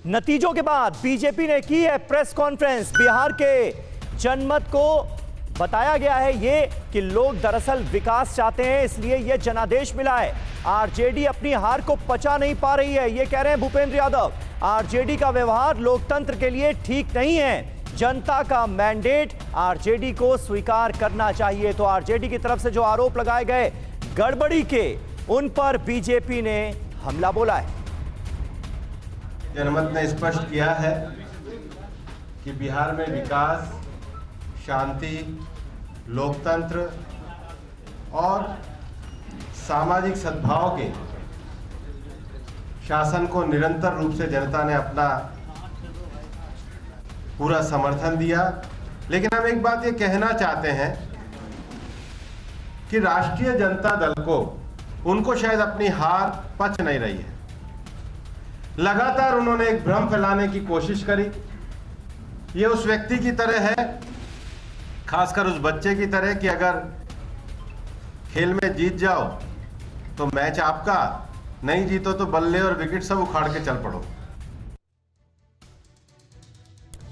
नतीजों के बाद बीजेपी ने की है प्रेस कॉन्फ्रेंस। बिहार के जनमत को बताया गया है ये कि लोग दरअसल विकास चाहते हैं, इसलिए ये जनादेश मिला है। आरजेडी अपनी हार को पचा नहीं पा रही है, ये कह रहे हैं भूपेंद्र यादव। आरजेडी का व्यवहार लोकतंत्र के लिए ठीक नहीं है। जनता का मैंडेट आरजेडी को स्वीकार करना चाहिए। तो आरजेडी की तरफ से जो आरोप लगाए गए गड़बड़ी के, उन पर बीजेपी ने हमला बोला है। जनमत ने स्पष्ट किया है कि बिहार में विकास, शांति, लोकतंत्र और सामाजिक सद्भाव के शासन को निरंतर रूप से जनता ने अपना पूरा समर्थन दिया। लेकिन हम एक बात ये कहना चाहते हैं कि राष्ट्रीय जनता दल को, उनको शायद अपनी हार पच नहीं रही है। लगातार उन्होंने एक भ्रम फैलाने की कोशिश करी। ये उस व्यक्ति की तरह है, खासकर उस बच्चे की तरह, कि अगर खेल में जीत जाओ तो मैच आपका, नहीं जीतो तो बल्ले और विकेट सब उखाड़ के चल पड़ो।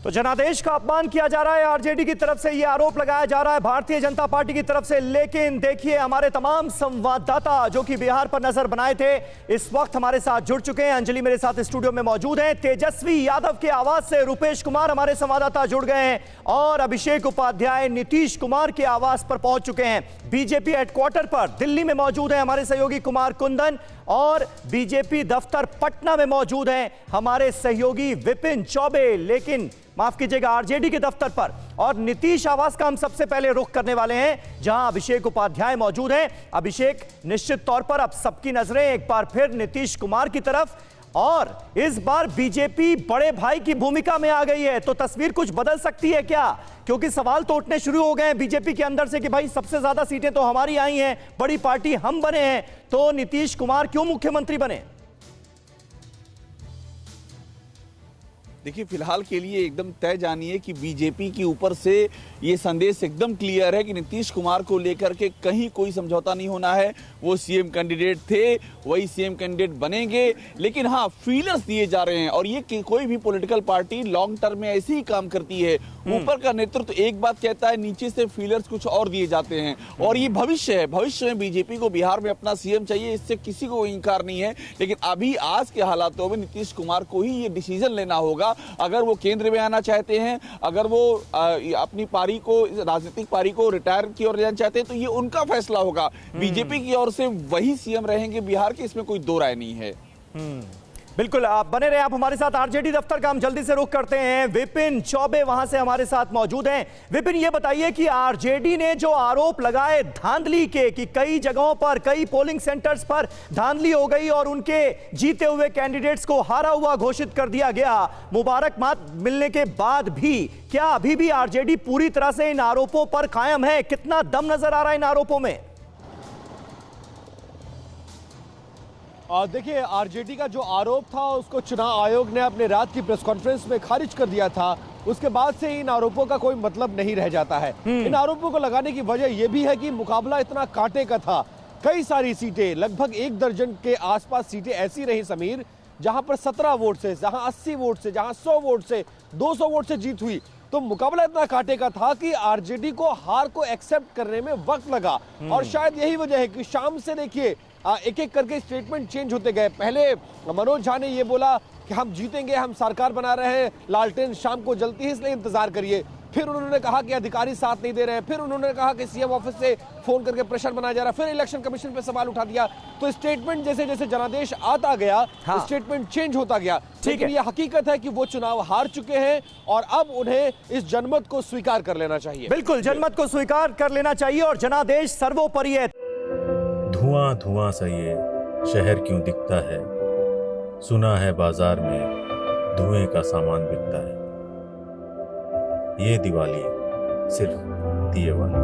तो जनादेश का अपमान किया जा रहा है, आरजेडी की तरफ से यह आरोप लगाया जा रहा है भारतीय जनता पार्टी की तरफ से। लेकिन देखिए, हमारे तमाम संवाददाता जो कि बिहार पर नजर बनाए थे, इस वक्त हमारे साथ जुड़ चुके हैं। अंजलि मेरे साथ स्टूडियो में मौजूद हैं। तेजस्वी यादव के आवाज से रुपेश कुमार हमारे संवाददाता जुड़ गए हैं और अभिषेक उपाध्याय नीतीश कुमार के आवाज पर पहुंच चुके हैं। बीजेपी हेडक्वार्टर पर दिल्ली में मौजूद है हमारे सहयोगी कुमार कुंदन, और बीजेपी दफ्तर पटना में मौजूद हैं हमारे सहयोगी विपिन चौबे। लेकिन माफ कीजिएगा, आरजेडी के दफ्तर पर और नीतीश आवास का हम सबसे पहले रुख करने वाले हैं, जहां अभिषेक उपाध्याय मौजूद हैं। अभिषेक, निश्चित तौर पर अब सबकी नजरें एक बार फिर नीतीश कुमार की तरफ, और इस बार बीजेपी बड़े भाई की भूमिका में आ गई है। तो तस्वीर कुछ बदल सकती है क्या? क्योंकि सवाल तो उठने शुरू हो गए हैं बीजेपी के अंदर से कि भाई सबसे ज्यादा सीटें तो हमारी आई हैं, बड़ी पार्टी हम बने हैं, तो नीतीश कुमार क्यों मुख्यमंत्री बने? देखिए, फिलहाल के लिए एकदम तय जानिए कि बीजेपी के ऊपर से ये संदेश एकदम क्लियर है कि नीतीश कुमार को लेकर के कहीं कोई समझौता नहीं होना है। वो सीएम कैंडिडेट थे, वही सीएम कैंडिडेट बनेंगे। लेकिन हाँ, फीलर्स दिए जा रहे हैं, और ये कोई भी पॉलिटिकल पार्टी लॉन्ग टर्म में ऐसे ही काम करती है। ऊपर का नेतृत्व एक बात कहता है, नीचे से फीलर्स कुछ और दिए जाते हैं। और ये भविष्य है, भविष्य में बीजेपी को बिहार में अपना सीएम चाहिए, इससे किसी को इनकार नहीं है। लेकिन अभी आज के हालातों में नीतीश कुमार को ही ये डिसीजन लेना होगा। अगर वो केंद्र में आना चाहते हैं, अगर वो अपनी पारी को, राजनीतिक पारी को रिटायर की ओर लेना चाहते हैं, तो ये उनका फैसला होगा। बीजेपी की ओर से वही सीएम रहेंगे बिहार के, इसमें कोई दो राय नहीं है। बिल्कुल, आप बने रहे आप हमारे साथ। आरजेडी दफ्तर का हम जल्दी से रुख करते हैं। विपिन चौबे वहां से हमारे साथ मौजूद हैं। विपिन, ये बताइए कि आरजेडी ने जो आरोप लगाए धांधली के, कि कई जगहों पर, कई पोलिंग सेंटर्स पर धांधली हो गई और उनके जीते हुए कैंडिडेट्स को हारा हुआ घोषित कर दिया गया, मुबारकबाद मिलने के बाद भी, क्या अभी भी आरजेडी पूरी तरह से इन आरोपों पर कायम है? कितना दम नजर आ रहा है इन आरोपों में? देखिए, आरजेडी का जो आरोप था उसको चुनाव आयोग ने अपने रात की प्रेस कॉन्फ्रेंस में खारिज कर दिया था। उसके बाद से इन आरोपों का कोई मतलब नहीं रह जाता है। इन आरोपों को लगाने की वजह यह भी है कि मुकाबला इतना कांटे का था। कई सारी सीटें, लगभग 1 दर्जन के आसपास सीटें ऐसी रही समीर, जहां पर 17 वोट से, जहां 80 वोट से, जहां 100 वोट से, 200 वोट से जीत हुई। तो मुकाबला इतना कांटे का था कि आरजेडी को हार को एक्सेप्ट करने में वक्त लगा। और शायद यही वजह है कि शाम से देखिए एक एक करके स्टेटमेंट चेंज होते गए। पहले मनोज झा ने ये बोला कि हम जीतेंगे, हम सरकार बना रहे हैं, लालटेन शाम को जलती है इसलिए इंतजार करिए। फिर उन्होंने कहा कि अधिकारी साथ नहीं दे रहे हैं। फिर उन्होंने कहा कि सीएम ऑफिस से फोन करके प्रेशर बनाया जा रहा है। फिर इलेक्शन कमीशन पे सवाल उठा दिया। तो स्टेटमेंट जैसे जैसे जनादेश आता गया, हाँ, स्टेटमेंट चेंज होता गया। लेकिन ये हकीकत है कि वो चुनाव हार चुके हैं और अब उन्हें इस जनमत को स्वीकार कर लेना चाहिए। बिल्कुल, जनमत को स्वीकार कर लेना चाहिए और जनादेश सर्वोपरि है। धुआं धुआं सा ये शहर क्यों दिखता है, सुना है बाजार में धुएं का सामान बिकता है। ये दिवाली सिर्फ दिए वाली।